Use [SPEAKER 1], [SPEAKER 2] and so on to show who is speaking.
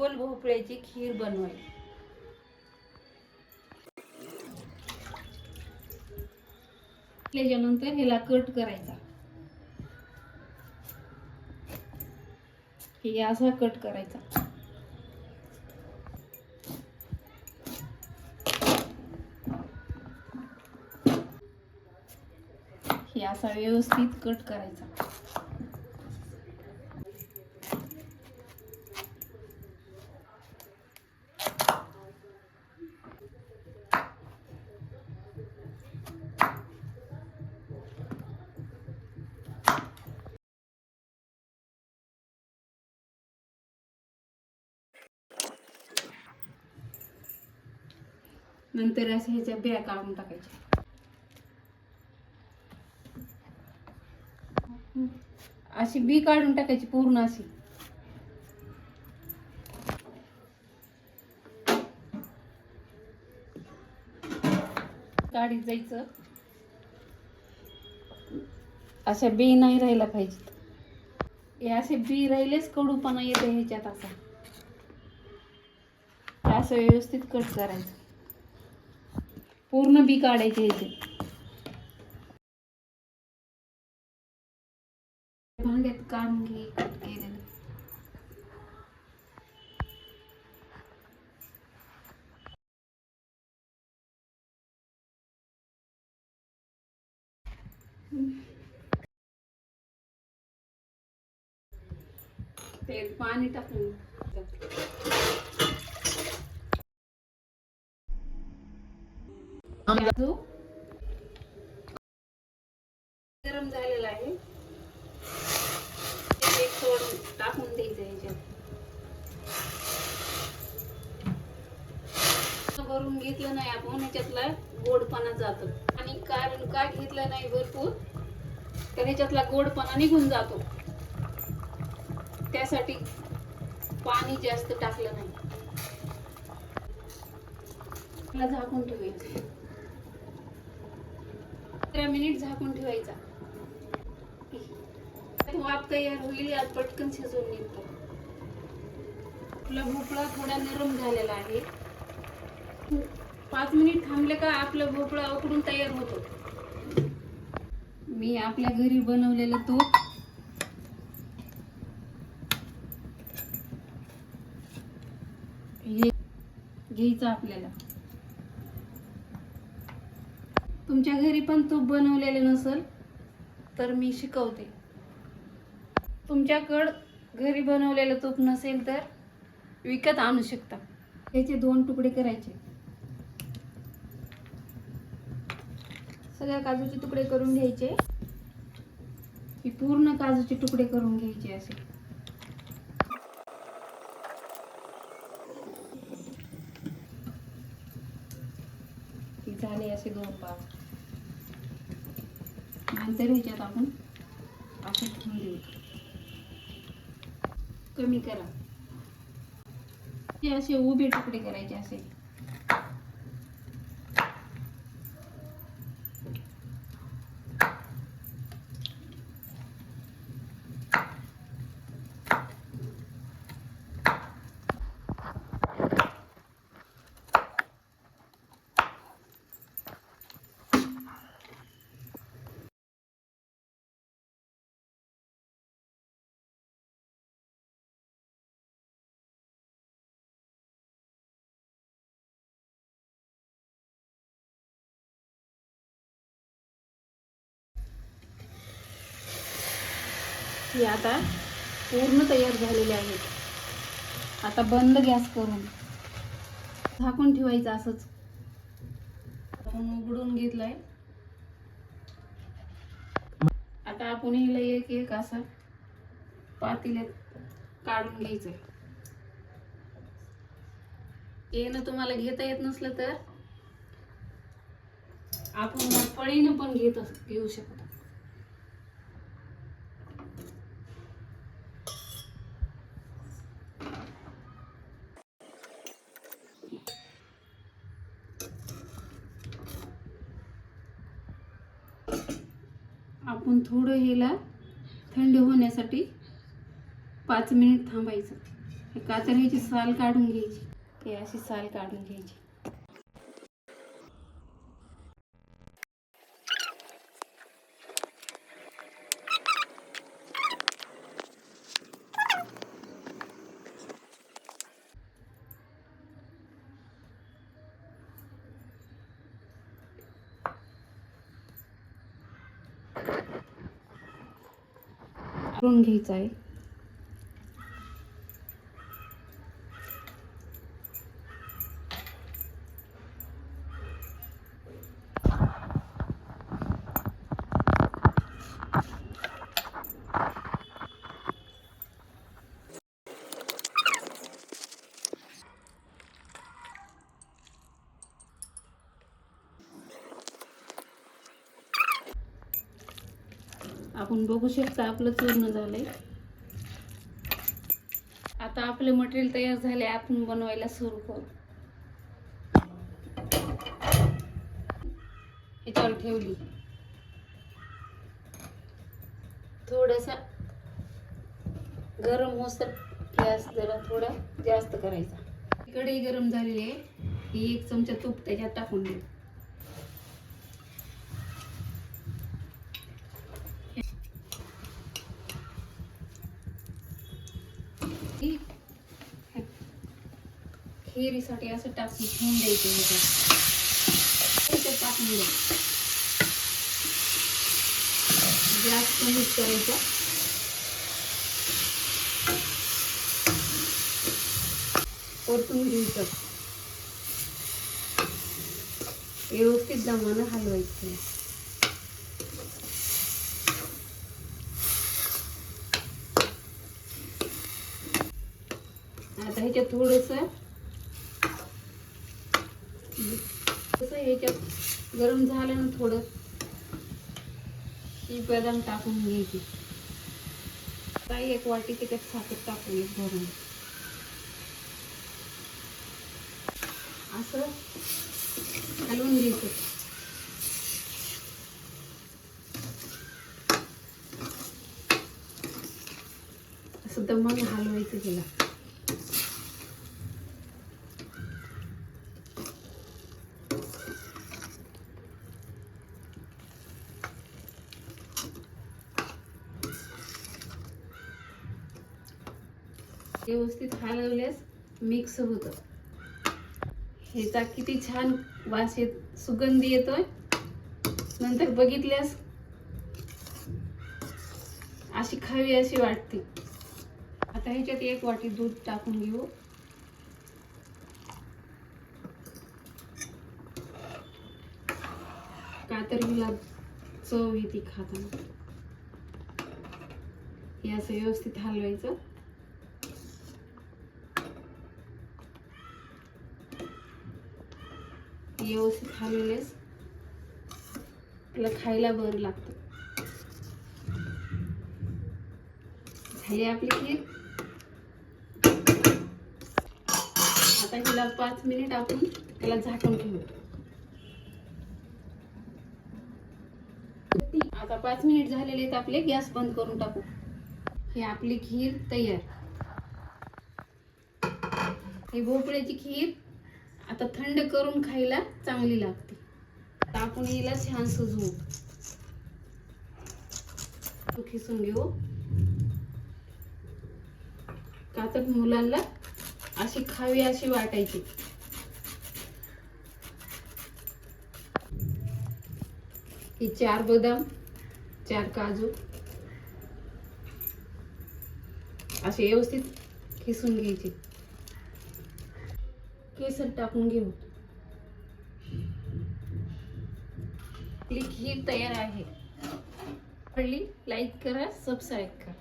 [SPEAKER 1] गोल भोपळ्याची खीर बनवायची. त्याच्यानंतर ह्याला कट करायचा. हे असा कट करायचा. हे असा व्यवस्थित कट करायचा. नंतर अशा ह्याच्या बिया काढून टाकायच्या. अशी बी काढून टाकायची पूर्ण अशी. काढीत जायचं. अशा बी नाही राहिला पाहिजे. हे असे बी राहिलेच कडूपणा येते ह्याच्यात. असं व्यवस्थित कट करायचं. पूर्ण बी काढायचे ह्याचे. भांड्यात काढून घे कट केलेलं. ते पाणी टाकून गरम झालेला आहे. एक सोडून टाकून द्यायचं ह्याच्यात. भरून घेतलं नाही आपण ह्याच्यातला गोडपणा जातो. आणि कारण का घेतलं नाही भरपूर तर ह्याच्यातला गोडपणा निघून जातो. त्यासाठी पाणी जास्त टाकलं नाही. झाकून ठेवायचं. 15 मिनिट झाकून ठेवायचा. वाफ तयार होईल. आज पटकन शिजवून निघतो. आपला भोपळा थोडा नरम झालेला आहे. 5 मिनिट थांबले का आपला भोपळा उकडून तयार होतो. मी आपल्या घरी बनवलेलं तूप हे घ्यायचं आपल्याला. तुमच्या घरी पण तूप बनवलेलं नसेल तर मी शिकवते. तुमच्याकडं घरी बनवलेलं तूप नसेल तर विकत आणू शकता. याचे 2 तुकडे करायचे. सगळ्या काजूचे तुकडे करून घ्यायचे. ही पूर्ण काजूचे तुकडे करून घ्यायचे असे. झाले असे 2 भाग. नंतर ह्याच्यात आपण असे ठेवून देऊ. कमी करा. हे असे उभे तुकडे करायचे असे. हे आता पूर्ण तयार झालेले आहेत. आता बंद गॅस करून झाकून ठेवायचं असंच. आपण उघडून घेतलंय. आता आपण ह्याला एक एक असं पातेल्यात काढून घ्यायचं. येणं तुम्हाला घेता येत नसलं तर आपण पळीनं पण घेऊ शकतो. आपण थोडं ह्याला थंड होण्यासाठी 5 मिनिट थांबायचं. कातर ह्याची साल काढून घ्यायची. हे अशी साल काढून घ्यायची. करून घ्यायचं आहे. आपण बघू शकता आपलं चूर्ण झालंय. आता आपले मटेरियल तयार झाले. आपण बनवायला सुरू करू. ह्याच्यावर ठेवली. थोडासा गरम होसर गॅस जरा थोडा जास्त करायचा. कढई गरम झालेली आहे. ही 1 चमचा तूप त्याच्यात टाकून देऊ. खिरीसाठी असं टाकून ठेवून द्यायचं. ह्याच्यात टाकून द्यायचं. गॅस कमीच करायचा. परतून घ्यायचं. व्यवस्थित दमानं हलवायचं. आता ह्याच्यात थोडंसं ह्याच्यात गरम झालं ना थोडं ही बदाम टाकून घ्यायची. काही 1 वाटी त्याच्यात साखर टाकून भरून असं हलवून घ्यायचं. असं दमानं हलवायचं तिला. व्यवस्थित हलवल्यास मिक्स होतं. ह्याचा किती छान वास येत, सुगंधी येतोय. नंतर बघितल्यास अशी खावी अशी वाटते. आता ह्याच्यात 1 वाटी दूध टाकून घेऊ. का तर हिला चव येते खाताना. हे असं व्यवस्थित हलवायचं. व्यवस्थित हलवल्यास त्याला खायला बरं लागतं. झाली आपली खीर. आता हिला 5 मिनिट आपण त्याला झाकून ठेवू. आता 5 मिनिट झालेले आहेत आपले. गॅस बंद करून टाकू. ही आपली खीर तयार. ही भोपळ्याची खीर आता थंड करून खायला चांगली लागते. आता आपण हिला छान शिजवू. खिसून घेऊ. का तर मुलांना अशी खावी अशी वाटायची. ही 4 बदाम 4 काजू असे व्यवस्थित खिसून घ्यायचे. केसर टाकून घेऊ. आपली खीर तयार आहे. लाईक करा, सबस्क्राईब करा.